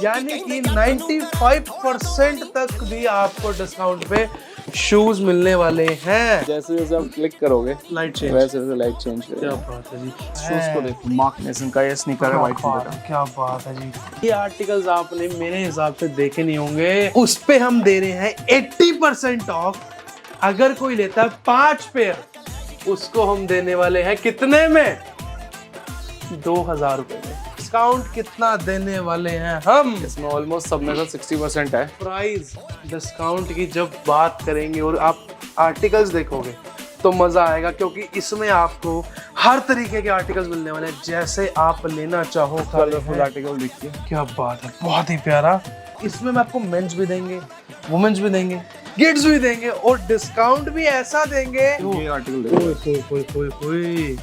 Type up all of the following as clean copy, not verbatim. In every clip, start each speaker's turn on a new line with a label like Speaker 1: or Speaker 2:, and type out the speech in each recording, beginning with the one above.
Speaker 1: यानी कि 95% तक भी आपको डिस्काउंट पे शूज मिलने वाले हैं।
Speaker 2: जैसे जैसे आप क्लिक करोगे
Speaker 1: लाइट चेंज,
Speaker 2: वैसे वैसे लाइट चेंज
Speaker 1: क्या
Speaker 2: करेगा।
Speaker 1: बात है जी।
Speaker 2: शूज को देखो, मार्क नेसन का ये स्नीकर है व्हाइट कलर का।
Speaker 1: क्या बात है जी। ये आर्टिकल्स आपने मेरे हिसाब से देखे नहीं होंगे। उस पे हम दे रहे हैं 80% ऑफ। अगर कोई लेता है 5 पेयर, उसको हम देने वाले हैं कितने में? 2000 रुपए में। डिस्काउंट कितना देने वाले हैं हम?
Speaker 2: इसमें ऑलमोस्ट सब में से 60% है।
Speaker 1: प्राइस डिस्काउंट की जब बात करेंगे और आप आर्टिकल्स देखोगे तो मजा आएगा, क्योंकि इसमें आपको हर तरीके के आर्टिकल्स मिलने वाले हैं, जैसे आप लेना चाहो।
Speaker 2: कलरफुल आर्टिकल देखिए,
Speaker 1: क्या बात है, बहुत ही प्यारा। इसमें मैं आपको मेंस भी देंगे, वुमेन्स भी देंगे, किड्स भी देंगे और डिस्काउंट भी ऐसा देंगे।
Speaker 2: ये आर्टिकल देखो।
Speaker 1: कोई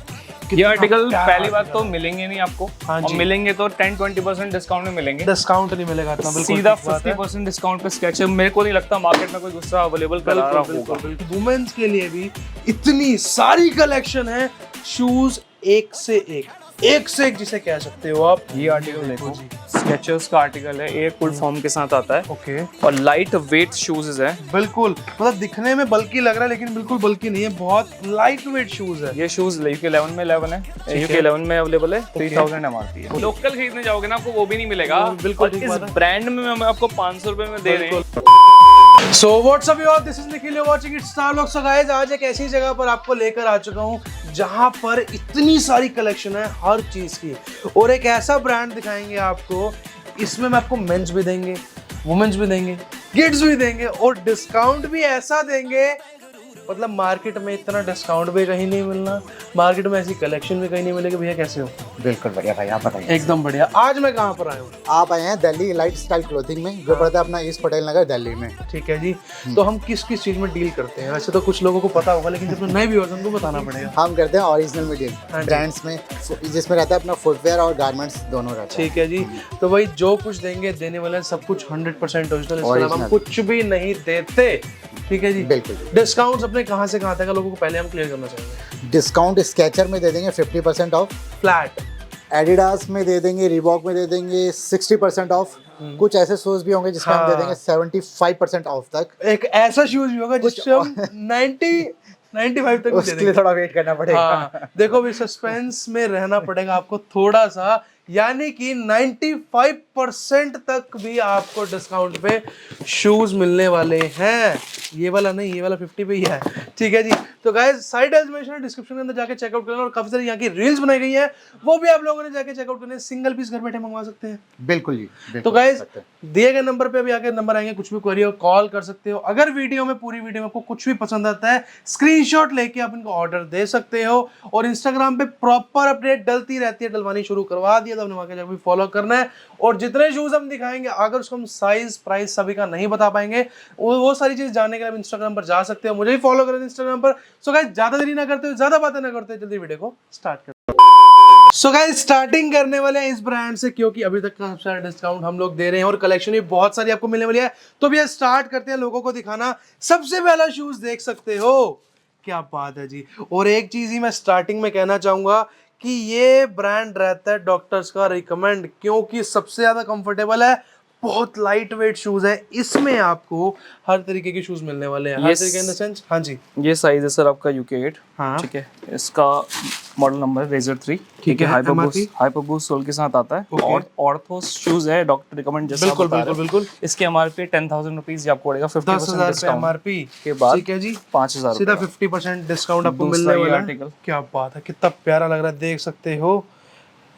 Speaker 2: ये आर्टिकल पहली बात तो मिलेंगे नहीं आपको,
Speaker 1: हाँ
Speaker 2: और
Speaker 1: जी।
Speaker 2: मिलेंगे तो 10-20% डिस्काउंट में मिलेंगे।
Speaker 1: डिस्काउंट नहीं मिलेगा इतना, बिल्कुल
Speaker 2: सीधा
Speaker 1: ठीक बात है।
Speaker 2: 50% डिस्काउंट पे स्केचर मेरे को नहीं लगता मार्केट में कोई दूसरा अवेलेबल करा रहा होगा।
Speaker 1: वुमेन्स के लिए भी इतनी सारी कलेक्शन है, शूज एक से एक जिसे कह सकते हो आप।
Speaker 2: ये आर्टिकल देखो, स्केचर्स का आर्टिकल है, एक फुल फॉर्म के साथ आता है
Speaker 1: ओके,
Speaker 2: और लाइट वेट शूज है।
Speaker 1: बिल्कुल, मतलब दिखने में बल्कि लग रहा है लेकिन बिल्कुल बल्कि नहीं है, बहुत लाइट वेट शूज है।
Speaker 2: ये शूज यूके 11 में 11 है, यूके 11 में अवेलेबल है। 3000 एमआरपी है। लोकल खरीदने जाओगे ना आपको वो भी नहीं मिलेगा,
Speaker 1: बिल्कुल
Speaker 2: और
Speaker 1: ठीक
Speaker 2: इस
Speaker 1: बात है।
Speaker 2: ब्रांड में हम आपको 500 रुपए में दे रहे हैं।
Speaker 1: So what's up y'all, this is Nikhil, you're watching It's Star Vlogs। So guys, आज एक ऐसी जगह पर आपको लेकर आ चुका हूँ जहाँ पर इतनी सारी कलेक्शन है हर चीज की, और एक ऐसा ब्रांड दिखाएंगे आपको। इसमें मैं आपको मेंस भी देंगे, वुमेन्स भी देंगे, किड्स भी देंगे और डिस्काउंट भी ऐसा देंगे, मतलब मार्केट में इतना डिस्काउंट भी कहीं नहीं मिलना, मार्केट में ऐसी कलेक्शन भी कहीं नहीं मिलेगी। भैया कैसे हो?
Speaker 3: बिल्कुल बढ़िया भाई, आप बताइए।
Speaker 1: एकदम बढ़िया। आज मैं कहाँ पर आया हूँ?
Speaker 3: आप आए हैं दिल्ली लाइट स्टाइल क्लोथिंग में, जो पड़ता है अपना ईस्ट पटेल नगर दिल्ली में।
Speaker 1: ठीक है जी। तो हम किस किस चीज में डील करते हैं? वैसे तो कुछ लोगों को पता होगा, लेकिन जब नए व्यूअर्स उनको बताना पड़ेगा।
Speaker 3: हम करते हैं ओरिजिनल मटेरियल
Speaker 1: हाँ जी।
Speaker 3: ब्रांड्स में, जिसमें रहता है अपना फुटवेयर और गारमेंट्स दोनों रहता है।
Speaker 1: ठीक है जी। तो भाई जो कुछ देंगे, देने वाले हैं सब कुछ 100% ओरिजिनल, इसके अलावा हम
Speaker 3: Original।
Speaker 1: कुछ भी नहीं देते। ठीक है जी।
Speaker 3: बिल्कुल।
Speaker 1: डिस्काउंट्स अपने कहाँ से कहाँ तक है, लोगों को पहले हम क्लियर करना चाहेंगे।
Speaker 3: डिस्काउंट स्केचर में दे देंगे 50% ऑफ,
Speaker 1: फ्लैट।
Speaker 3: एडिडास में दे देंगे, रिबॉक में दे देंगे 60% ऑफ। कुछ ऐसे शूज भी होंगे जिसमें हम दे देंगे 75% ऑफ तक।
Speaker 1: एक ऐसा शूज भी होगा जिससे हम 95 तक भी दे
Speaker 3: उसके लिए
Speaker 1: देंगे।
Speaker 3: थोड़ा वेट करना पड़ेगा।
Speaker 1: हाँ, देखो भी सस्पेंस में रहना पड़ेगा आपको थोड़ा सा, यानी कि 95% तक भी आपको डिस्काउंट पे शूज मिलने वाले हैं। ये वाला नहीं, ये वाला 50 पे ही है। ठीक है जी। तो गाइस साइड एलिमेशन डिस्क्रिप्शन के अंदर जाके चेकआउट करना, और काफी सारी यहाँ की रील्स बनाई गई है, वो भी आप लोगों ने जाके चेकआउट करना है। सिंगल पीस घर बैठे मंगवा सकते हैं।
Speaker 3: बिल्कुल जी, बिल्कुल।
Speaker 1: तो गाइस दिए गए नंबर पे अभी आके नंबर आएंगे, कुछ भी क्वेरी हो कॉल कर सकते हो। अगर वीडियो में पूरी वीडियो में आपको कुछ भी पसंद आता है, स्क्रीनशॉट लेके आप इनको ऑर्डर दे सकते हो, और इंस्टाग्राम पे प्रॉपर अपडेट डलती रहती है, डलवानी शुरू करवा दिया तो अपने वहां जाकर भी फॉलो करना है। और जितने शूज हम दिखाएंगे, अगर उसको हम साइज प्राइस सभी का नहीं बता पाएंगे, वो सारी चीज जानने के लिए आप इंस्टाग्राम पर जा सकते हो। मुझे भी फॉलो करें इंस्टाग्राम पर। सो गाइस ज्यादा देरी ना करते हुए, ज्यादा बातें ना करते हुए, जल्दी वीडियो को स्टार्ट करते हैं। सो गाइस स्टार्टिंग करने वाले हैं इस ब्रांड से, क्योंकि अभी तक का सबसे ज्यादा डिस्काउंट हम लोग दे रहे हैं और कलेक्शन भी बहुत सारी आपको मिलने वाली है। तो भैया स्टार्ट करते हैं लोगों को दिखाना। सबसे पहला शूज देख सकते हो, क्या बात है जी। और एक चीज ही मैं स्टार्टिंग में कहना चाहूंगा कि ये ब्रांड रहता है डॉक्टर्स का रिकमेंड, क्योंकि सबसे ज्यादा कंफर्टेबल है, बहुत लाइट वेट शूज है। इसमें आपको हर तरीके के शूज मिलने वाले हैं। हर तरीके इन द सेंस। हाँ जी।
Speaker 2: ये साइज है सर आपका यूके 8।
Speaker 1: हाँ।
Speaker 2: ठीक है, इसका मॉडल नंबर है रेजर 3। ठीक है, हाइपर बूस्ट सोल के साथ आता है, और ऑर्थोस शूज है, डॉक्टर रिकमेंड जैसा
Speaker 1: बिल्कुल
Speaker 2: बता रहे
Speaker 1: बिल्कुल
Speaker 2: हैं।
Speaker 1: बिल्कुल।
Speaker 2: इसकी एमआरपी 10,000 रुपीज आपको पड़ेगा, 50%
Speaker 1: 10,000
Speaker 2: डिस्काउंट
Speaker 1: एमआरपी
Speaker 2: के बाद।
Speaker 1: ठीक है जी।
Speaker 2: 5,000
Speaker 1: सीधा
Speaker 2: रुपए
Speaker 1: 50% डिस्काउंट आपको
Speaker 2: दूसरा
Speaker 1: मिलने
Speaker 2: ये
Speaker 1: वाला है।
Speaker 2: आर्टिकल।
Speaker 1: क्या बात है, कितना प्यारा लग रहा है, देख सकते हो।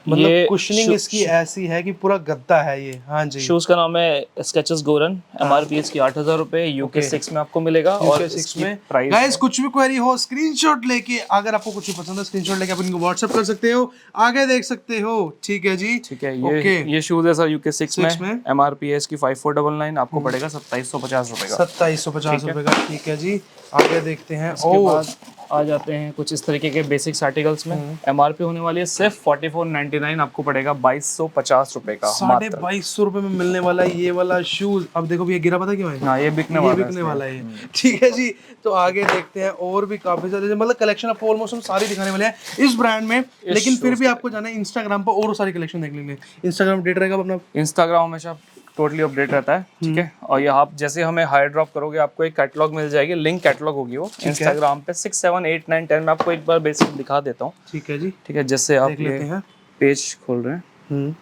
Speaker 1: मतलब
Speaker 2: ये
Speaker 1: कुशनिंग इसकी ऐसी है कि पूरा गद्दा है ये। हाँ जी।
Speaker 2: शूज का नाम है स्केचेस गोरन। एमआरपी इसकी 8,000 रुपए, यूके 6 में आपको मिलेगा। और
Speaker 1: UK 6
Speaker 2: इसकी
Speaker 1: में
Speaker 2: प्राइस
Speaker 1: गाइस कुछ भी क्वेरी हो, स्क्रीनशॉट लेके, अगर आपको कुछ भी पसंद है स्क्रीनशॉट लेके आप इनको व्हाट्सएप कर सकते हो, आगे देख सकते हो। ठीक है जी।
Speaker 2: ठीक है,
Speaker 1: ओके।
Speaker 2: ये शूज है सर यूके 6
Speaker 1: में।
Speaker 2: में। एमआरपी है इसकी 5499, आपको पड़ेगा 2750 रुपए का।
Speaker 1: 2750 रुपए का। ठीक है जी। आगे देखते हैं।
Speaker 2: उसके बाद आ जाते हैं कुछ इस तरीके के बेसिक्स आर्टिकल्स में। एमआरपी होने वाली है सिर्फ 4499, आपको पड़ेगा 2250 रुपए का मात्र।
Speaker 1: 2250 रुपए में मिलने वाला है ये वाला शूज। अब देखो भैया गिरा, पता क्यों है?
Speaker 2: हाँ, ये बिकने वाला है।
Speaker 1: है। ठीक है जी, तो आगे देखते हैं और भी काफी सारे, मतलब कलेक्शन आपको ऑलमोस्ट हम सारी दिखाने वाले हैं इस ब्रांड में, लेकिन फिर भी आपको जाना है इंस्टाग्राम पर और सारी कलेक्शन देख लेंगे। इंस्टाग्राम अपडेट रहेगा अपना,
Speaker 2: इंस्टाग्राम हमेशा टोटली अपडेट रहता है, ठीक है। और ये आप जैसे हमें हाई ड्रॉप करोगे आपको एक कैटलॉग मिल जाएगी, लिंक कैटलॉग होगी वो इंस्टाग्राम पे 6, 7, 8, 9, 10 मैं आपको एक बार बेसिक दिखा देता हूँ।
Speaker 1: ठीक है जी,
Speaker 2: ठीक है, जैसे आप ये पेज खोल रहे हैं,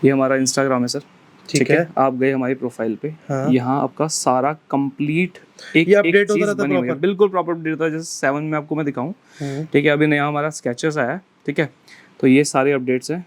Speaker 2: ये हमारा इंस्टाग्राम है सर, ठीक है। आप गए हमारी प्रोफाइल पे, यहाँ आपका सारा कंप्लीट एक
Speaker 1: अपडेट
Speaker 2: चीज
Speaker 1: होता
Speaker 2: बनी हुई है, बिल्कुल प्रॉपर अपडेट होता है। जैसे 7 में आपको मैं दिखाऊं, ठीक है, अभी नया हमारा स्केचेस आया है, ठीक है, तो ये सारे अपडेट्स हैं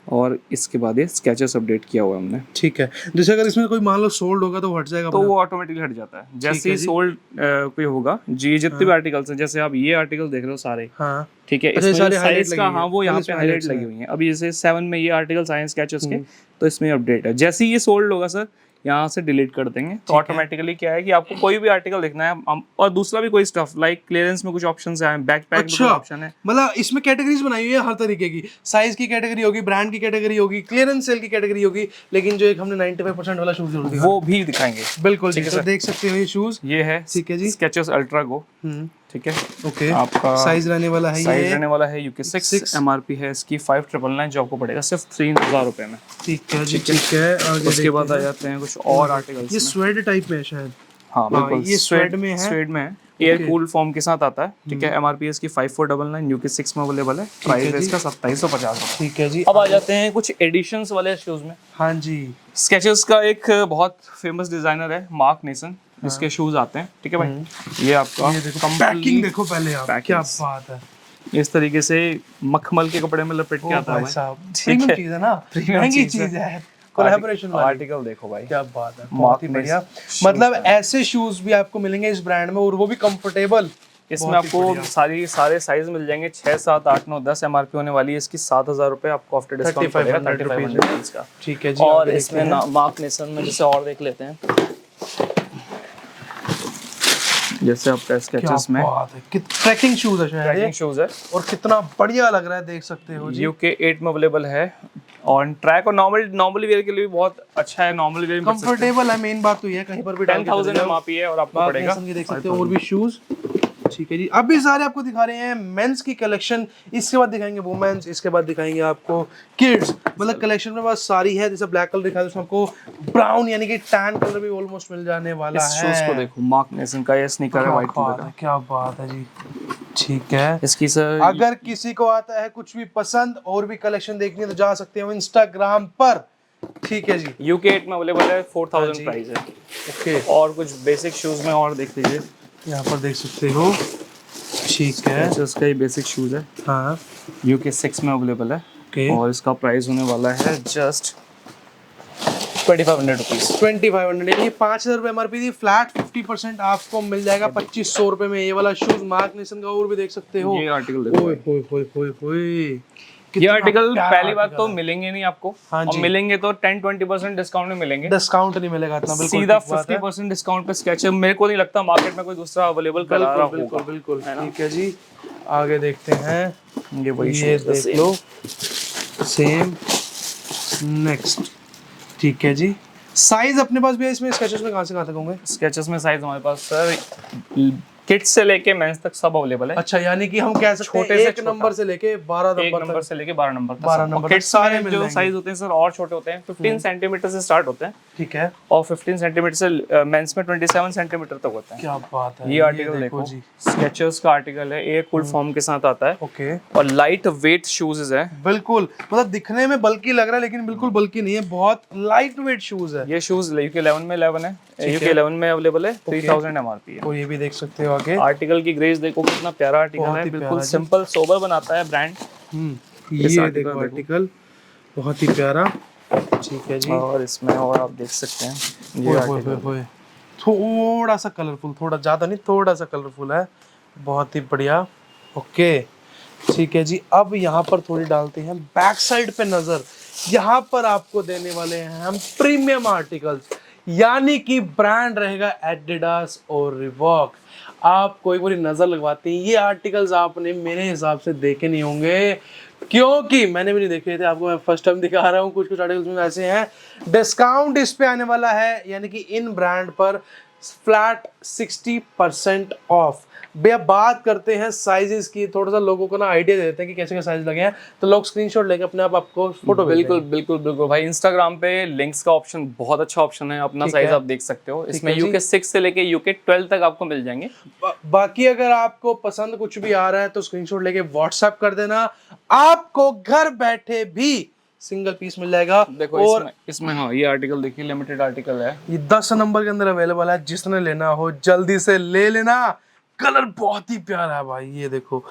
Speaker 2: और इसके बाद ये स्केचेस अपडेट किया हुआ है हमने।
Speaker 1: ठीक है, जैसे अगर इसमें कोई मान लो सोल्ड होगा तो हट जाएगा,
Speaker 2: तो वो ऑटोमेटिकली हट जाता है जैसे ही सोल्ड कोई होगा जी। जितने भी आर्टिकल्स हैं, जैसे आप ये आर्टिकल देख रहे हो सारे,
Speaker 1: हाँ
Speaker 2: ठीक है,
Speaker 1: अच्छा,
Speaker 2: इसमें
Speaker 1: सारे
Speaker 2: साइज
Speaker 1: highlight
Speaker 2: का,
Speaker 1: लगी
Speaker 2: हाँ, वो
Speaker 1: हुई है।
Speaker 2: यहाँ
Speaker 1: मतलब
Speaker 2: पे
Speaker 1: इसमें
Speaker 2: हाईलाइट
Speaker 1: highlights
Speaker 2: लगी हुई है। अभी जैसे 7 में ये आर्टिकल्स आए हैं स्केचेस के, तो इसमें अपडेट है। जैसे ही ये सोल्ड होगा सर, यहाँ से डिलीट कर देंगे, तो ऑटोमेटिकली क्या है कि आपको कोई भी आर्टिकल देखना है, और दूसरा भी कोई स्टफ लाइक क्लियरेंस में कुछ ऑप्शंस आए हैं, बैकपैक में ऑप्शन है,
Speaker 1: मतलब इसमें कैटेगरीज बनाई हुई है हर तरीके की, साइज की कैटेगरी होगी, ब्रांड की कैटेगरी होगी, क्लियरेंस सेल की कैटेगरी होगी, लेकिन जो एक हमने 95% वाला शूज जरूर दिखाया
Speaker 2: वो भी दिखाएंगे।
Speaker 1: बिल्कुल, ठीक है, तो देख सकते हो ये शूज,
Speaker 2: ये है,
Speaker 1: ठीक है जी,
Speaker 2: स्केचेस अल्ट्रा गो, ठीक है,
Speaker 1: ओके,
Speaker 2: आपका
Speaker 1: साइज रहने वाला है,
Speaker 2: साइज रहने वाला है यूके 6, एमआरपी है इसकी 5999, जो आपको पड़ेगा सिर्फ 3000 रुपए में।
Speaker 1: ठीक है जी, ठीक है। आगे
Speaker 2: उसके बाद आ जाते हैं कुछ और आर्टिकल्स।
Speaker 1: ये स्वेड टाइप में है शायद,
Speaker 2: हाँ बिल्कुल,
Speaker 1: ये स्वेड में है,
Speaker 2: स्वेड में है, एयर कूल फॉर्म के साथ आता है, ठीक है। एमआरपी इसकी 5499, यूके 6 में अवेलेबल है, प्राइस है इसका 2750।
Speaker 1: ठीक है जी।
Speaker 2: अब आ जाते हैं कुछ एडिशंस वाले शूज में।
Speaker 1: हाँ जी,
Speaker 2: स्केचेस का एक बहुत फेमस डिजाइनर है मार्क नेसन, इसके शूज आते हैं, ठीक है भाई। ये आपका
Speaker 1: ये देखो पैकिंग देखो पहले आप, क्या बात है,
Speaker 2: इस तरीके से मखमल के कपड़े में लपेट के आता है
Speaker 1: साहब,
Speaker 2: ठीक है,
Speaker 1: चीज है ना, महंगी चीज है, कोलैबोरेशन वाली,
Speaker 2: आर्टिकल देखो भाई,
Speaker 1: क्या बात है, बहुत ही बढ़िया। मतलब ऐसे शूज भी आपको मिलेंगे इस ब्रांड में, और वो भी कंफर्टेबल।
Speaker 2: इसमें आपको सारे साइज मिल जाएंगे, 6, 7, 8, 9, 10। एमआरपी होने वाली है इसकी 7000 रुपए, आपको आफ्टर डिस्काउंट पड़ेगा 3500 का,
Speaker 1: ठीक है जी।
Speaker 2: और इसमें मार्क नेसन में जैसे और देख लेते हैं, जैसे आपका स्केचेस में
Speaker 1: ट्रैकिंग शूज है शायद,
Speaker 2: ट्रैकिंग शूज है,
Speaker 1: और कितना बढ़िया लग रहा है, देख सकते हो जी।
Speaker 2: यूके 8 में अवेलेबल है, ऑन ट्रैक और नॉर्मल वेयर के लिए भी बहुत अच्छा है, नॉर्मल वेयर में
Speaker 1: कंफर्टेबल है, मेन बात तो ये है, कहीं पर भी
Speaker 2: 10,000 एमआरपी है और आपको पड़ेगा,
Speaker 1: देख सकते हो, और भी शूज। ठीक है जी, अभी सारे आपको दिखा रहे हैं मेंस की कलेक्शन, इसके बाद दिखाएंगे वुमेन्स, इसके बाद दिखाएंगे आपको किड्स। मतलब कलेक्शन में बस सारी है, जैसे ब्लैक कलर दिखाया, उसमें आपको ब्राउन यानी कि टैन कलर भी ऑलमोस्ट मिल जाने वाला है।
Speaker 2: शूज को देखो, मार्क नेसन का ये स्नीकर है व्हाइट कलर का,
Speaker 1: क्या बात है जी। ठीक है,
Speaker 2: इसकी सर
Speaker 1: अगर किसी को आता है कुछ भी पसंद और भी कलेक्शन देखनी है तो जा सकते हो इंस्टाग्राम पर। ठीक है जी,
Speaker 2: यूके 8 में अवेलेबल है, 4000 प्राइस है,
Speaker 1: ओके।
Speaker 2: और कुछ बेसिक शूज में और देख लीजिए,
Speaker 1: यहाँ पर देख सकते हो, ठीक है,
Speaker 2: इसका ये बेसिक शूज है,
Speaker 1: हाँ,
Speaker 2: यूके 6 में अवेलेबल है,
Speaker 1: ओके,
Speaker 2: और इसका प्राइस होने वाला है जस्ट 2500 रुपीज।
Speaker 1: 2500, यानी 5000 रुपये एमआरपी थी, फ्लैट 50% आपको मिल जाएगा 2500 रुपये में। ये वाला शूज मार्क नेसन का, और भी देख सकते हो,
Speaker 2: ये आर्टिकल देखो,
Speaker 1: ओए होए होए होए होए,
Speaker 2: ये आर्टिकल पहली बात तो मिलेंगे नहीं आपको,
Speaker 1: हाँ
Speaker 2: और मिलेंगे तो 10-20% डिस्काउंट में मिलेंगे,
Speaker 1: डिस्काउंट नहीं मिलेगा इतना, बिल्कुल
Speaker 2: सीधा 50% डिस्काउंट पे स्केच है। मेरे को नहीं लगता मार्केट में कोई दूसरा अवेलेबल करा रहा होगा,
Speaker 1: बिल्कुल। ठीक है जी, आगे देखते हैं,
Speaker 2: ये वही
Speaker 1: ये देख लो, सेम, नेक्स्ट। ठीक है जी, साइज अपने पास भी है इसमें, स्केचेस में कहाँ से कहाँ तक होंगे?
Speaker 2: स्केचेस में साइज हमारे पास सर किड्स से लेके मेंस तक सब अवेलेबल है।
Speaker 1: अच्छा, यानी कि हम कह सकते हैं
Speaker 2: छोटे से
Speaker 1: एक नंबर से लेके 12 नंबर
Speaker 2: से लेके 12 नंबर तक,
Speaker 1: 12 नंबर
Speaker 2: किड्स
Speaker 1: सारे
Speaker 2: में जो साइज होते हैं सर और छोटे होते हैं, 15 सेंटीमीटर से स्टार्ट होते हैं,
Speaker 1: ठीक है,
Speaker 2: और 15 सेंटीमीटर से मेंस में 27 सेंटीमीटर तक होता है।
Speaker 1: क्या बात है,
Speaker 2: ये आर्टिकल देखो जी, स्केचर्स का आर्टिकल है, एक कूल फॉर्म के साथ आता है,
Speaker 1: ओके,
Speaker 2: और लाइट वेट शूज है,
Speaker 1: बिल्कुल, मतलब दिखने में बल्कि लग रहा है लेकिन बिल्कुल बल्कि नहीं है, बहुत लाइट वेट शूज है।
Speaker 2: ये शूज यूके 11 में 11 है, यूके 11 में अवेलेबल है, 3000 एमआरपी है,
Speaker 1: और ये भी देख सकते हो आगे,
Speaker 2: आर्टिकल की ग्रेस देखो कितना प्यारा आर्टिकल है, बिल्कुल सिंपल सोबर बनाता है ब्रांड।
Speaker 1: ये देखो आर्टिकल बहुत ही प्यारा, ठीक है जी,
Speaker 2: और इसमें और आप देख सकते हैं ये आर्टिकल
Speaker 1: थोड़ा सा कलरफुल, थोड़ा ज्यादा नहीं, थोड़ा सा कलरफुल है, बहुत ही बढ़िया, ओके। ठीक है जी, अब यहाँ पर थोड़ी डालते हैं बैक साइड पे नजर, यहाँ पर आपको देने वाले हैं हम प्रीमियम आर्टिकल्स, यानी कि ब्रांड रहेगा एडिडास और रिबॉक। आप कोई पूरी नजर लगवाते हैं, ये आर्टिकल्स आपने मेरे हिसाब से देखे नहीं होंगे, क्योंकि मैंने भी नहीं देखे थे। आपको मैं फर्स्ट टाइम दिखा रहा हूँ। कुछ कुछ आर्टिकल्स में ऐसे हैं, डिस्काउंट इस पे आने वाला है, यानी कि इन ब्रांड पर फ्लैट 60% ऑफ। भैया बात करते हैं साइजेस की, थोड़ा सा लोगों को ना आइडिया दे देते हैं कि कैसे कैसे साइज लगे हैं, तो लोग स्क्रीनशॉट लेके अपने आप आपको फोटो
Speaker 2: बिल्कुल बिल्कुल बिल्कुल भाई, इंस्टाग्राम पे लिंक्स का ऑप्शन बहुत अच्छा ऑप्शन है, अपना
Speaker 1: ठीक
Speaker 2: साइज
Speaker 1: है।
Speaker 2: आप देख सकते हो। इसमें
Speaker 1: है जी।
Speaker 2: UK 6 से लेके UK 12 तक आपको मिल जाएंगे।
Speaker 1: बाकी अगर आपको पसंद कुछ भी आ रहा है तो स्क्रीनशॉट लेके व्हाट्सएप कर देना, आपको घर बैठे भी सिंगल पीस मिल जाएगा।
Speaker 2: देखो
Speaker 1: और
Speaker 2: इसमें हाँ, ये आर्टिकल देखिए, लिमिटेड आर्टिकल है।
Speaker 1: ये 10 नंबर के अंदर अवेलेबल है, जिसने लेना हो जल्दी से ले लेना। कलर बहुत ही प्यारा है भाई, ये देखो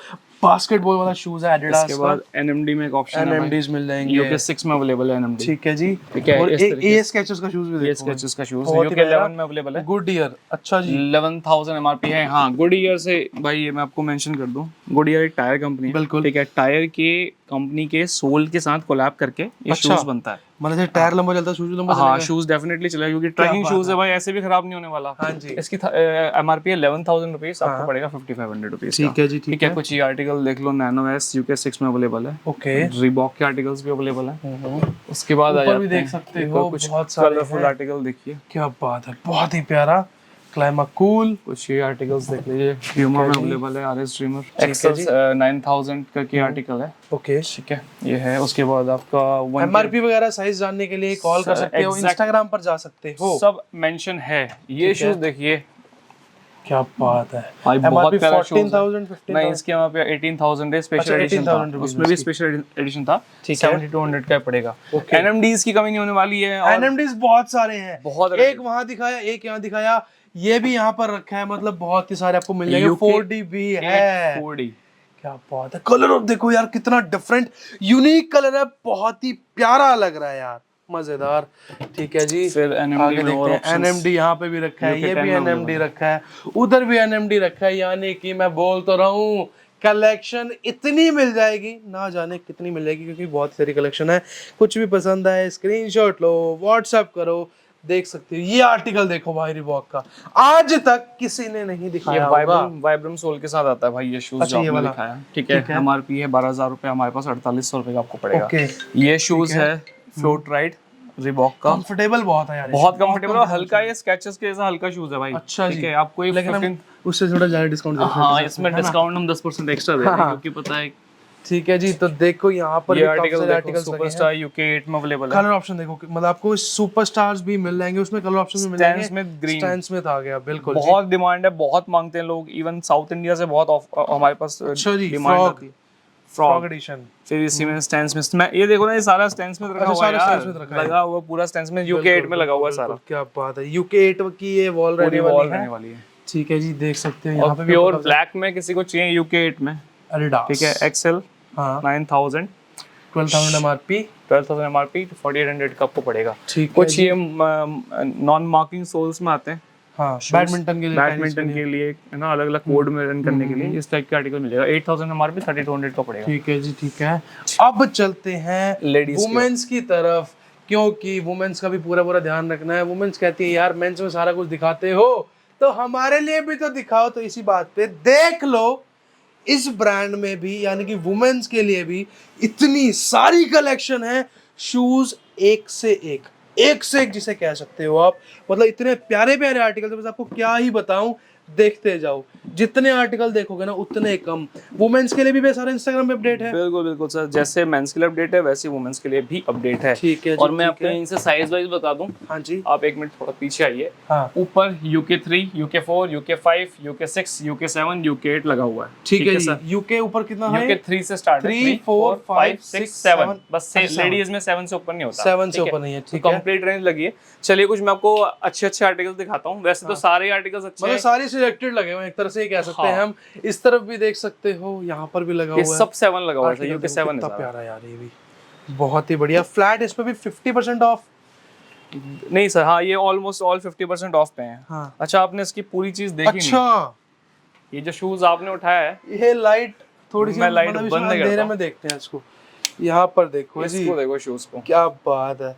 Speaker 1: बास्केटबॉल वाला शूज है एडिडास
Speaker 2: इसके
Speaker 1: का।
Speaker 2: बाद NMD में एक ऑप्शन है भाई,
Speaker 1: एनएमडीज मिल जाएंगे,
Speaker 2: UK 6 में अवेलेबल है NMD।
Speaker 1: ठीक है जी।
Speaker 2: ठीक है,
Speaker 1: और
Speaker 2: इस तरीके
Speaker 1: ये स्केचेस का शूज भी
Speaker 2: ये
Speaker 1: देखो,
Speaker 2: स्केचेस का शूज
Speaker 1: बहुत ही
Speaker 2: UK
Speaker 1: प्यारा।
Speaker 2: 11 में अवेलेबल है।
Speaker 1: गुड ईयर, अच्छा जी।
Speaker 2: 11,000 MRP है। हाँ, गुड ईयर से भाई, ये मैं आपको मेंशन कर दूं, गुड ईयर एक टायर कंपनी है।
Speaker 1: बिल्कुल।
Speaker 2: ठीक है, टायर के कंपनी के सोल के साथ कोलैब करके ये
Speaker 1: अच्छा।
Speaker 2: शूज बनता है।
Speaker 1: मतलब से टायर लंबा चलता है, शूज लंबा
Speaker 2: हाँ,
Speaker 1: चलेगा।
Speaker 2: शूज डेफिनेटली चलेगा, क्योंकि ट्रैकिंग
Speaker 1: बात
Speaker 2: शूज है
Speaker 1: है।
Speaker 2: भाई, ऐसे भी खराब नहीं होने वाला।
Speaker 1: हाँ जी।
Speaker 2: इसकी MRP है 11,000 रुपीज, आपको
Speaker 1: हाँ।
Speaker 2: पड़ेगा 5,500 रुपीज।
Speaker 1: ठीक है जी, ठीक है।
Speaker 2: कुछ ये आर्टिकल देख लो, नैनो S UK 6 में अवेलेबल है।
Speaker 1: ओके।
Speaker 2: रीबॉक के आर्टिकल्स भी अवेलेबल है। उसके बाद आ
Speaker 1: ऊपर भी
Speaker 2: जाते
Speaker 1: देख
Speaker 2: हैं,
Speaker 1: सकते
Speaker 2: एक
Speaker 1: हो,
Speaker 2: और कुछ
Speaker 1: बहुत सारे
Speaker 2: कलरफुल
Speaker 1: हैं।
Speaker 2: आर्टिकल देखिए,
Speaker 1: क्या बात है, बहुत ही प्यारा क्लाइमा कूल।
Speaker 2: कुछ ये आर्टिकल्स देख लीजिए, प्यूमा में
Speaker 1: जी।
Speaker 2: अवेलेबल है, RS ड्रीमर
Speaker 1: है
Speaker 2: एक्सेल
Speaker 1: जी।
Speaker 2: 9000 का की आर्टिकल है।
Speaker 1: ओके।
Speaker 2: ठीक है, ये है। उसके बाद आपका
Speaker 1: एमआरपी वगैरह साइज जानने के लिए कॉल कर सकते हो,
Speaker 2: exact-
Speaker 1: इंस्टाग्राम पर जा सकते हो।
Speaker 2: सब मेंशन है। ये
Speaker 1: ठीक है।
Speaker 2: शूज देखिए
Speaker 1: क्या बात है।
Speaker 2: भाई, बहुत
Speaker 1: एमआरपी
Speaker 2: प्यारा शूज
Speaker 1: 14,000
Speaker 2: नहीं,
Speaker 1: 15,000।
Speaker 2: इसके वहाँ पे 18,000 है, स्पेशल
Speaker 1: अच्छा,
Speaker 2: एडिशन था,
Speaker 1: 18,000
Speaker 2: उसमें भी
Speaker 1: इसकी।
Speaker 2: स्पेशल एडिशन था।
Speaker 1: ठीक है।
Speaker 2: 7200 का पड़ेगा।
Speaker 1: Okay।
Speaker 2: NMDs की कमी नहीं होने वाली है, और
Speaker 1: एनएमडीज बहुत सारे हैं,
Speaker 2: बहुत
Speaker 1: एक वहां दिखाया, एक यहाँ दिखाया, ये भी यहाँ पर रखा है, मतलब बहुत ही सारे आपको मिल जाएंगे।
Speaker 2: UK
Speaker 1: 4D भी है।
Speaker 2: 4D।
Speaker 1: क्या बात है, कलर देखो यार, कितना डिफरेंट यूनिक कलर है, बहुत ही प्यारा लग रहा है यार, मजेदार। ठीक है जी,
Speaker 2: फिर NMD
Speaker 1: आगे
Speaker 2: में और
Speaker 1: देखते हैं।
Speaker 2: options।
Speaker 1: एनएमडी यहाँ पे भी रखा है,
Speaker 2: UK
Speaker 1: ये
Speaker 2: 10
Speaker 1: भी
Speaker 2: में
Speaker 1: एनएमडी
Speaker 2: available
Speaker 1: रखा है, उधर भी एनएमडी रखा है, यानी कि मैं बोल तो रहा हूँ कलेक्शन इतनी मिल जाएगी, ना जाने कितनी मिल जाएगी, क्योंकि बहुत सारी कलेक्शन है। कुछ भी पसंद आए स्क्रीनशॉट लो, व्हाट्सएप करो, देख सकते हो। ये आर्टिकल देखो भाई, रिबॉक का आज तक किसी ने नहीं
Speaker 2: ये
Speaker 1: दिखाया होगा।
Speaker 2: वाइब्रम सोल के साथ आता है भाई, ये शूज
Speaker 1: अच्छा,
Speaker 2: जो
Speaker 1: ये
Speaker 2: आपने
Speaker 1: वाला।
Speaker 2: दिखाया। ठीक
Speaker 1: ठीक
Speaker 2: है,
Speaker 1: है।
Speaker 2: MRP है 12,000 रुपये, हमारे पास 4,800 रुपये का आपको पड़ेगा।
Speaker 1: ओके।
Speaker 2: ये शूज
Speaker 1: ठीक है।
Speaker 2: है फ्लोट राइड रिबॉक का,
Speaker 1: कंफर्टेबल बहुत है यार, ये
Speaker 2: बहुत
Speaker 1: शूज,
Speaker 2: कंफर्टेबल और हल्का, ये स्केचेस के जैसा हल्का शूज है भाई।
Speaker 1: अच्छा
Speaker 2: ठीक
Speaker 1: जी।
Speaker 2: है, आपको ये
Speaker 1: लेकिन हम
Speaker 2: 15
Speaker 1: उससे थोड़ा ज्यादा डिस्काउंट दे सकते हैं।
Speaker 2: हाँ, इसमें डिस्काउंट हम 10% एक्स्ट्रा दे रहे हैं,
Speaker 1: हाँ।
Speaker 2: क्योंकि पता है
Speaker 1: ठीक है जी, तो देखो यहाँ पर
Speaker 2: ये
Speaker 1: भी काफी
Speaker 2: आर्टिकल
Speaker 1: सारे
Speaker 2: देखो,
Speaker 1: आर्टिकल्स लगे हैं।
Speaker 2: सुपरस्टार UK 8 में अवेलेबल है।
Speaker 1: कलर ऑप्शन देखो, मतलब आपको सुपरस्टार्स भी मिल जाएंगे, उसमें कलर ऑप्शन भी मिल जाएंगे।
Speaker 2: Stan Smith green,
Speaker 1: Stan Smith आ गया, बिल्कुल जी।
Speaker 2: बहुत डिमांड है, बहुत मांगते हैं लोग, इवन साउथ इंडिया से बहुत हमारे पास
Speaker 1: अच्छा जी,
Speaker 2: डिमांड
Speaker 1: फ्रॉग,
Speaker 2: आती है।
Speaker 1: Frog edition.
Speaker 2: फिर इसी में स्टैन स्मिथ में, ये देखो ना, ये सारा स्टैन स्मिथ रखा
Speaker 1: अच्छा,
Speaker 2: हुआ है
Speaker 1: सारा
Speaker 2: यार,
Speaker 1: Stan Smith रखा है।
Speaker 2: लगा हुआ पूरा स्टैन स्मिथ UK 8 में लगा हुआ है सारा।
Speaker 1: क्या बात है, यूके 8 की ये वॉल
Speaker 2: पूरी
Speaker 1: रहने
Speaker 2: वॉल
Speaker 1: वाली
Speaker 2: रहने
Speaker 1: है।
Speaker 2: वाली है।
Speaker 1: ठीक है जी, देख सकते हैं यहाँ
Speaker 2: और
Speaker 1: पे भी
Speaker 2: प्योर ब्लैक में किसी को चाहिए UK 8 में,
Speaker 1: एडिडास।
Speaker 2: ठीक है, XL
Speaker 1: हाँ,
Speaker 2: 9,000,
Speaker 1: 12,000 एमआरपी।
Speaker 2: 12,000 MRP, 4,800 का आपको पड़ेगा।
Speaker 1: ठीक है
Speaker 2: कुछ
Speaker 1: जी।
Speaker 2: ये नॉन मार्किंग सोल्स में आते हैं,
Speaker 1: हाँ, बैडमिंटन के लिए,
Speaker 2: बैडमिंटन के लिए, है ना, अलग अलग कोड में रन करने के लिए इस टाइप के आर्टिकल मिलेगा। 8,000 MRP, 3,200 का पड़ेगा।
Speaker 1: ठीक है जी, ठीक है। अब चलते हैं
Speaker 2: Ladies की
Speaker 1: वुमेन्स की तरफ, क्योंकि वुमेन्स का भी पूरा पूरा ध्यान रखना है। वुमेन्स कहती है यार मेंस में सारा कुछ दिखाते हो, तो हमारे लिए भी तो दिखाओ। तो इसी बात पे देख लो, इस ब्रांड में भी, यानी कि वुमेन्स के लिए भी इतनी सारी कलेक्शन है। शूज एक से एक जिसे कह सकते हो आप, मतलब इतने प्यारे प्यारे आर्टिकल, तो बस आपको क्या ही बताऊं, देखते जाओ। जितने आर्टिकल देखोगे ना उतने कम। वुमेन्स के लिए भी सारा इंस्टाग्राम पे अपडेट है।
Speaker 2: बिल्कुल बिल्कुल सर, जैसे मेंस के लिए अपडेट है वैसे वुमेन्स के लिए भी अपडेट है।
Speaker 1: ठीक है जी,
Speaker 2: और मैं
Speaker 1: ठीक
Speaker 2: आपको
Speaker 1: है।
Speaker 2: यहीं से साइज वाइज बता दूं,
Speaker 1: हाँ जी।
Speaker 2: आप एक मिनट थोड़ा पीछे आइए।
Speaker 1: हाँ,
Speaker 2: ऊपर UK 3, UK 4, UK 5, UK 6, UK 7, UK 8 lगा हुआ है।
Speaker 1: ठीक है
Speaker 2: सर।
Speaker 1: जी। यूके ऊपर कितना है?
Speaker 2: UK 3 से स्टार्ट है,
Speaker 1: 3, 4, 5, 6, 7,
Speaker 2: बस
Speaker 1: अच्छा,
Speaker 2: लेडीज में 7 से ऊपर नहीं होता।
Speaker 1: 7 से
Speaker 2: ठीक है?
Speaker 1: ऊपर नहीं है,
Speaker 2: तो
Speaker 1: ठीक है।
Speaker 2: कंप्लीट रेंज लगी है। चलिए कुछ मैं आपको अच्छे अच्छे आर्टिकल्स दिखाता हूँ। वैसे तो सारे आर्टिकल्स अच्छे
Speaker 1: मतलब
Speaker 2: हैं,
Speaker 1: सारे सिलेक्टेड लगे हुए हैं, एक तरह से ये कह सकते हैं हम। इस तरफ भी देख सकते हो, यहाँ पर भी लगा
Speaker 2: ये
Speaker 1: हुआ है।
Speaker 2: सब 7 लगा हुआ है,
Speaker 1: आर्टिकल
Speaker 2: UK
Speaker 1: देखो
Speaker 2: 7
Speaker 1: कितना
Speaker 2: है
Speaker 1: प्यारा है यार, ये भी बहुत ही बढ़िया। फ्लैट इस पे भी 50% ऑफ।
Speaker 2: नहीं सर, हाँ, ये ऑलमोस्ट ऑल 50% ऑफ पे हैं।
Speaker 1: हाँ।
Speaker 2: अच्छा, आपने इसकी पूरी चीज देखी नहीं?
Speaker 1: अच्छा,
Speaker 2: ये जो शूज आपने उठाया है,
Speaker 1: ये लाइट थोड़ी सी
Speaker 2: मैं लाइट
Speaker 1: मतलब
Speaker 2: बंद
Speaker 1: इसमें
Speaker 2: नहीं करता
Speaker 1: अंधेरे
Speaker 2: हूँ।
Speaker 1: में देखते हैं इसको। यहाँ पर देखो जी,
Speaker 2: इसको देखो शूज को,
Speaker 1: क्या बात है।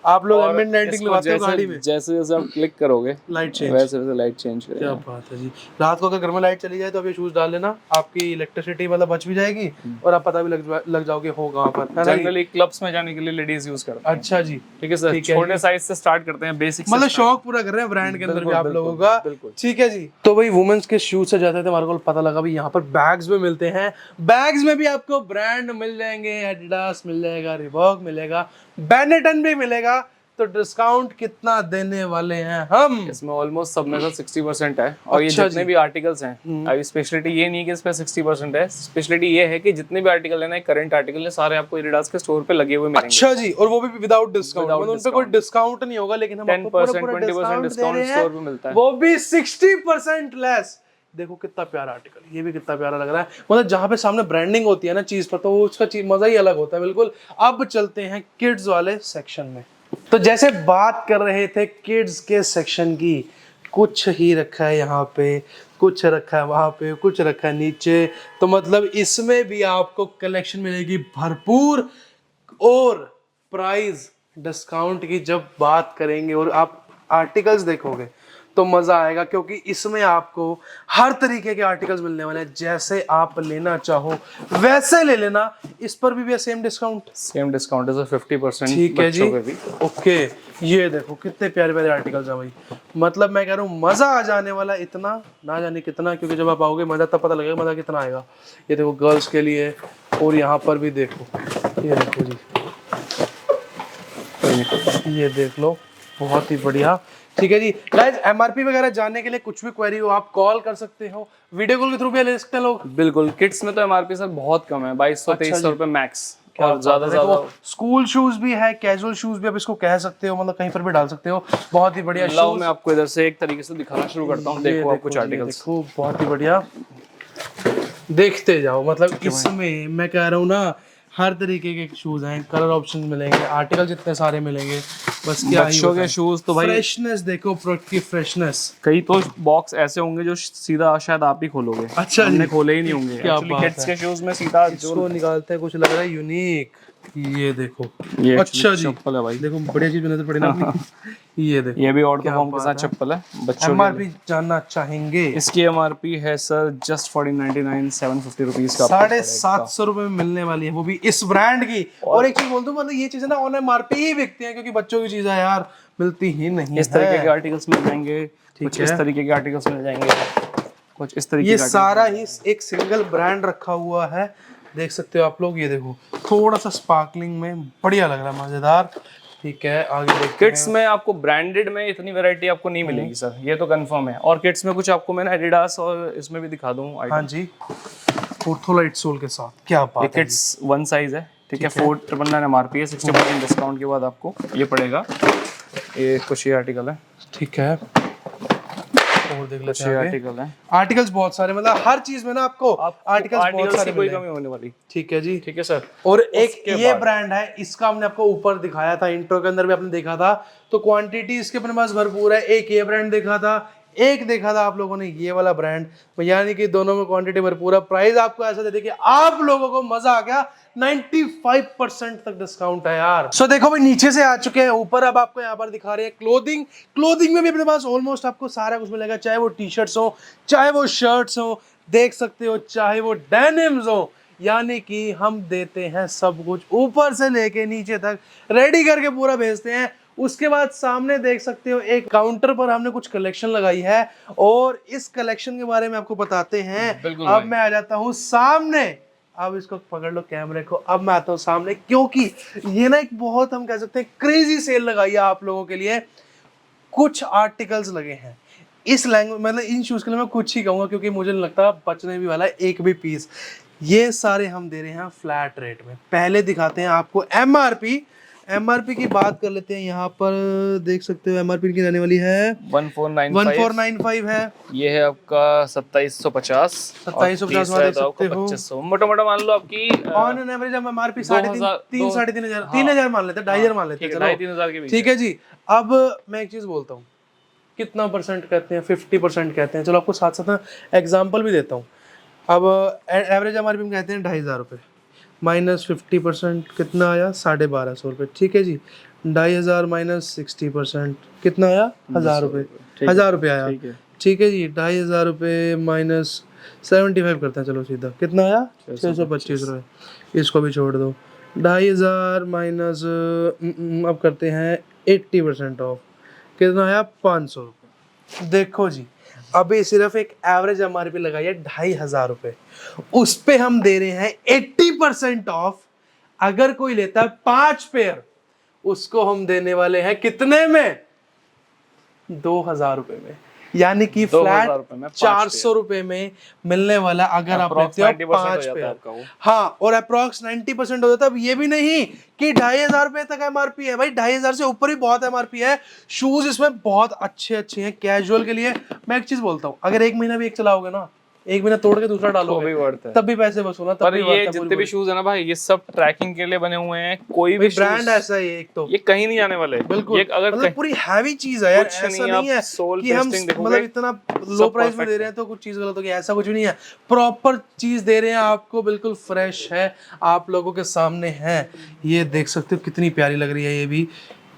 Speaker 1: आप लोग
Speaker 2: और
Speaker 1: एम्बिएंट लाइटिंग
Speaker 2: इसको
Speaker 1: लगाते हो गाड़ी में,
Speaker 2: जैसे जैसे आप क्लिक करोगे
Speaker 1: लाइट चेंज,
Speaker 2: वैसे वैसे लाइट चेंज
Speaker 1: क्या
Speaker 2: करेगा।
Speaker 1: बात है जी। रात को अगर घर में लाइट चली जाए तो अब ये शूज डाल लेना, आपकी इलेक्ट्रिसिटी मतलब बच भी जाएगी और आप पता भी लग जाओगे हो कहाँ पर, है ना जी?
Speaker 2: जनरली क्लब्स में जाने के लिए लेडीज यूज करते हैं।
Speaker 1: अच्छा जी,
Speaker 2: ठीक है सर,
Speaker 1: ठीक है
Speaker 2: छोटे
Speaker 1: जी।
Speaker 2: साइज से स्टार्ट करते हैं, बेसिक
Speaker 1: मतलब शौक पूरा कर रहे हैं ब्रांड के अंदर भी
Speaker 2: बिल्कुल,
Speaker 1: आप
Speaker 2: बिल्कुल,
Speaker 1: लोगों का,
Speaker 2: बिल्कुल।
Speaker 1: ठीक है जी। तो भाई वुमेन्स के शूज से जाते थे, हमारे को पता लगा भी यहाँ पर बैग्स भी मिलते हैं। बैग्स में भी आपको ब्रांड मिल जाएंगे, एडिडास मिल जाएगा, रिबॉक मिलेगा, बेनेटन भी मिलेगा। तो डिस्काउंट कितना देने वाले हैं हम?
Speaker 2: इसमें ऑलमोस्ट सब में से 60% है। और ये
Speaker 1: अच्छा
Speaker 2: जितने
Speaker 1: जी।
Speaker 2: भी आर्टिकल्स हैं, अभी स्पेशलिटी ये नहीं है कि इस पे 60% है, स्पेशलिटी ये है कि जितने भी आर्टिकल है ना, करंट आर्टिकल है, सारे आपको एडिडास के स्टोर पे लगे हुए मिलेंगे।
Speaker 1: अच्छा जी, और वो भी विदाउट डिस्काउंट,
Speaker 2: Without
Speaker 1: मतलब उन पे कोई डिस्काउंट नहीं होगा, लेकिन हम आपको पूरा
Speaker 2: 10%
Speaker 1: पूरा
Speaker 2: 20%
Speaker 1: डिस्काउंट दे रहे
Speaker 2: डिस्काउंट स्टोर पे मिलता
Speaker 1: हैं,
Speaker 2: है।
Speaker 1: वो भी 60% लेस। देखो कितना प्यारा आर्टिकल, ये भी कितना प्यारा लग रहा है, मतलब जहाँ पे सामने ब्रांडिंग होती है ना चीज पर, तो वो उसका चीज मजा ही अलग होता है बिल्कुल। अब चलते हैं किड्स वाले सेक्शन में। तो जैसे बात कर रहे थे किड्स के सेक्शन की, कुछ ही रखा है यहाँ पे, कुछ रखा है वहाँ पे, कुछ रखा है नीचे, तो मतलब इसमें भी आपको कलेक्शन मिलेगी भरपूर। और प्राइस डिस्काउंट की जब बात करेंगे और आप आर्टिकल्स देखोगे तो मजा आएगा, क्योंकि इसमें आपको हर तरीके के आर्टिकल्स मिलने वाले हैं, जैसे आप लेना चाहो वैसे ले लेना। इस पर भी सेम डिस्काउंट,
Speaker 2: सेम डिस्काउंट है सर, 50%।
Speaker 1: ठीक है जी।
Speaker 2: बच्चों पे भी।
Speaker 1: ओके, ये देखो कितने प्यारे प्यारे आर्टिकल्स हैं भाई, मतलब मैं कह रहा हूँ मजा आ जाने वाला, इतना ना जाने कितना, क्योंकि जब आप आओगे मजा तब पता लगेगा मजा कितना आएगा। ये देखो गर्ल्स के लिए, और यहाँ पर भी देखो, ये देखो जी, ये देख लो, बहुत ही बढ़िया। ठीक है जी गाइस, एमआरपी वगैरह जानने के लिए कुछ भी क्वेरी हो आप कॉल कर सकते हो, वीडियो कॉल के थ्रू भी ले सकते हैं लोग।
Speaker 2: बिल्कुल, किड्स में तो एमआरपी सर बहुत कम है, 2200-2300 रुपए मैक्स। और ज्यादा
Speaker 1: देखो स्कूल शूज भी है, कैजुअल शूज भी आप इसको कह सकते हो, मतलब कहीं पर भी डाल सकते हो, बहुत ही बढ़िया
Speaker 2: लाओ
Speaker 1: शूज।
Speaker 2: मैं आपको इधर से एक तरीके से दिखाना शुरू करता हूँ। देखो आप कुछ आर्टिकल्स,
Speaker 1: देखो बहुत ही बढ़िया, देखते जाओ। मतलब इसमें मैं कह रहा हूँ ना, हर तरीके के शूज हैं, कलर ऑप्शन मिलेंगे, आर्टिकल जितने सारे मिलेंगे, बस क्या ही
Speaker 2: बच्चों के शूज तो भाई
Speaker 1: फ्रेशनेस देखो, प्रोडक्ट की फ्रेशनेस।
Speaker 2: कई तो बॉक्स ऐसे होंगे जो सीधा शायद आप ही खोलोगे।
Speaker 1: अच्छा
Speaker 2: हमने
Speaker 1: जी,
Speaker 2: खोले ही नहीं होंगे।
Speaker 1: क्या
Speaker 2: एक्चुअली
Speaker 1: बात
Speaker 2: किड्स
Speaker 1: है।
Speaker 2: के शूज में सीधा
Speaker 1: इसको निकालते हैं, कुछ लग रहा है यूनिक, ये देखो।
Speaker 2: ये
Speaker 1: अच्छा जी,
Speaker 2: चप्पल है भाई,
Speaker 1: देखो बढ़िया चीज नजर पड़ी ना अपनी। ये देखो,
Speaker 2: ये भी ऑर्डर
Speaker 1: क्या
Speaker 2: फॉर्म के
Speaker 1: बात
Speaker 2: साथ
Speaker 1: है।
Speaker 2: चप्पल है बच्चों के
Speaker 1: एमआरपी जानना चाहेंगे?
Speaker 2: लिए। इसकी एमआरपी है सर जस्ट 1499, 750 रुपीज का।
Speaker 1: 750 रुपए में मिलने वाली है, वो भी इस ब्रांड की। और एक चीज बोल दूं, मतलब ये चीजें ना ऑन एमआरपी ही बिकती हैं, क्योंकि बच्चों की चीजें यार मिलती ही नहीं
Speaker 2: इस तरीके के आर्टिकल्स मिल जाएंगे, कुछ
Speaker 1: है।
Speaker 2: इस तरीके के आर्टिकल्स मिल जाएंगे, कुछ इस तरीके
Speaker 1: ये
Speaker 2: के
Speaker 1: सारा ही एक सिंगल ब्रांड रखा हुआ है, देख सकते हो आप लोग। ये देखो थोड़ा सा स्पार्कलिंग में बढ़िया लग रहा है, मजेदार। ठीक है, आगे देखते
Speaker 2: किड्स में आपको ब्रांडेड में इतनी वैरायटी आपको नहीं मिलेगी सर, ये तो कंफर्म है। और किड्स में कुछ आपको मैं एडिडास और इसमें भी दिखा दूं
Speaker 1: हैं। हाँ जी, ऑर्थोलाइट सोल के साथ, क्या बात है।
Speaker 2: किड्स 1 साइज है, ठीक है। 4999 एमआरपी है, 60% डिस्काउंट के बाद आपको ये पड़ेगा। ये कुछ ये आर्टिकल है,
Speaker 1: ठीक है, और देख
Speaker 2: कुछ
Speaker 1: लेते
Speaker 2: ये
Speaker 1: हैं आगे।
Speaker 2: आर्टिकल है।
Speaker 1: आर्टिकल्स बहुत सारे, मतलब हर चीज में ना आपको आर्टिकल्स बहुत
Speaker 2: आर्टिकल्स
Speaker 1: सारे
Speaker 2: की कोई
Speaker 1: मिल
Speaker 2: कमी होने वाली।
Speaker 1: ठीक है जी।
Speaker 2: ठीक है सर।
Speaker 1: और एक
Speaker 2: उसके
Speaker 1: ये
Speaker 2: बाद-
Speaker 1: ब्रांड है, इसका हमने आपको ऊपर दिखाया था, इंट्रो के अंदर भी आपने देखा था, तो क्वांटिटी इसके अपने पास भरपूर है। एक ये ब्रांड देखा था, एक देखा था आप लोगों ने ये वाला ब्रांड, यानी कि दोनों में क्वांटिटी भरपूर है। प्राइस आपको ऐसा दे दे कि आप लोगों को मजा आ गया, 95% तक डिस्काउंट है यार। सो देखो भाई, नीचे से आ चुके हैं ऊपर, अब आपको यहाँ पर दिखा रहे हैं क्लोथिंग। क्लोथिंग में भी अपने पास ऑलमोस्ट आपको सारा कुछ मिलेगा, चाहे वो टी शर्ट्स हो, चाहे वो शर्ट्स हो, देख सकते हो, चाहे वो डेनिम्स हो, यानी कि हम देते हैं सब कुछ, ऊपर से लेके नीचे तक रेडी करके पूरा भेजते हैं। उसके बाद सामने देख सकते हो एक काउंटर पर हमने कुछ कलेक्शन लगाई है, और इस कलेक्शन के बारे में आपको बताते हैं।
Speaker 2: बिल्कुल
Speaker 1: अब
Speaker 2: भाई।
Speaker 1: मैं आ जाता हूँ सामने, अब इसको पकड़ लो कैमरे को, अब मैं आता हूँ सामने, क्योंकि ये ना एक बहुत, हम कह सकते हैं, क्रेजी सेल लगाई है आप लोगों के लिए। कुछ आर्टिकल्स लगे हैं इस लैंग्वेज, मतलब इन शूज के लिए मैं कुछ ही कहूंगा, क्योंकि मुझे नहीं लगता बचने भी वाला है एक भी पीस। ये सारे हम दे रहे हैं फ्लैट रेट में। पहले दिखाते हैं आपको एमआरपी। एमआरपी की बात कर लेते हैं, यहाँ पर देख सकते हो एमआरपी की रहने वाली है 1495 है।
Speaker 2: ये है आपका 2750,
Speaker 1: 2750 में देख सकते हो।
Speaker 2: 2500 मोटा मोटा मान लो आपकी
Speaker 1: ऑन एन एवरेज हम एमआरपी 3,500 3,000 मान लेते हैं, 2,500 मान लेते हैं, चलो
Speaker 2: 2,500 के बीच।
Speaker 1: ठीक है जी। अब मैं एक चीज बोलता हूँ, कितना परसेंट कहते हैं, 50% कहते हैं, चलो आपको साथ साथ एग्जाम्पल भी देता हूँ। अब एवरेज एमआरपी में कहते हैं 2,500 रुपये, माइनस 50% कितना आया, 1,250 रुपये, ठीक है जी। 2,500 माइनस 60%, कितना आया? 1,000 रुपये।
Speaker 2: ठीक है,
Speaker 1: 1,000 रुपये आया।
Speaker 2: ठीक है।
Speaker 1: ठीक है जी, 2,500 रुपये माइनस 75 करते हैं, चलो सीधा कितना आया? 625 रुपये। इसको भी छोड़ दो। 2,500 माइनस अब करते हैं 80% ऑफ, कितना आया? 500 रुपये। देखो जी, अभी सिर्फ एक एवरेज MRP लगाई है 2,500 रुपये, उस पे हम दे रहे हैं 80% ऑफ। अगर कोई लेता है 5 पेयर, उसको हम देने वाले हैं कितने में? 2,000 रुपए में, यानी कि
Speaker 2: 2,000
Speaker 1: फ्लैट
Speaker 2: रुपए में
Speaker 1: 400 रुपए में मिलने वाला। अगर आप
Speaker 2: Approx
Speaker 1: लेते हो
Speaker 2: 90% हो
Speaker 1: 5
Speaker 2: जाता है
Speaker 1: पेयर,
Speaker 2: आपका वो।
Speaker 1: हाँ, और अप्रोक्स 90% हो जाता है। अब ये भी नहीं कि 2,500 रुपए तक MRP है भाई, 2,500 से ऊपर ही बहुत MRP है। शूज इसमें बहुत अच्छे अच्छे हैं कैजुअल के लिए। मैं एक चीज बोलता हूँ, अगर एक महीना भी एक चलाओगे ना, एक महीना तोड़ के दूसरा
Speaker 2: तो
Speaker 1: डालोगे,
Speaker 2: भी वर्थ है।
Speaker 1: तब भी पैसे वसूलना, तब
Speaker 2: पर
Speaker 1: भी
Speaker 2: ये
Speaker 1: worth है
Speaker 2: जितने
Speaker 1: पूरी
Speaker 2: भी शूज है ना भाई, ये सब ट्रैकिंग के लिए बने हुए हैं। कोई भी
Speaker 1: ब्रांड
Speaker 2: shoes-
Speaker 1: ऐसा ही है एक तो,
Speaker 2: ये कहीं नहीं जाने वाले।
Speaker 1: बिल्कुल।
Speaker 2: ये अगर
Speaker 1: मतलब पूरी हैवी चीज है यार,
Speaker 2: कुछ
Speaker 1: ऐसा
Speaker 2: नहीं,
Speaker 1: नहीं
Speaker 2: आप
Speaker 1: है
Speaker 2: सोल
Speaker 1: कि हम
Speaker 2: टेस्टिंग देखोगे,
Speaker 1: मतलब इतना लो प्राइस में
Speaker 2: perfect
Speaker 1: दे रहे हैं तो कुछ चीज गलत हो गई, ऐसा कुछ भी नहीं है। प्रॉपर चीज दे रहे हैं आपको, बिल्कुल फ्रेश है, आप लोगों के सामने है। ये देख सकते हो कितनी प्यारी लग रही है ये भी।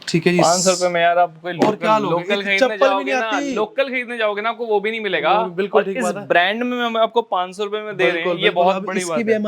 Speaker 1: ठीक है जी,
Speaker 2: 500 रुपए में यार आप कोई
Speaker 1: और क्या लोगे?
Speaker 2: लोकल
Speaker 1: एक
Speaker 2: खरीदने
Speaker 1: चप्पल भी
Speaker 2: जाओगे
Speaker 1: नहीं
Speaker 2: ना,
Speaker 1: आती।
Speaker 2: लोकल खरीदने जाओगे ना, आपको वो भी नहीं मिलेगा।
Speaker 1: वो बिल्कुल
Speaker 2: और
Speaker 1: ठीक
Speaker 2: इस
Speaker 1: बात है।
Speaker 2: ब्रांड में हम आपको 500 रुपए में दे रहे हैं,
Speaker 1: बिल्कुल
Speaker 2: ये
Speaker 1: बिल्कुल।
Speaker 2: बहुत
Speaker 1: अब
Speaker 2: बड़ी
Speaker 1: इसकी
Speaker 2: बात
Speaker 1: भी
Speaker 2: है।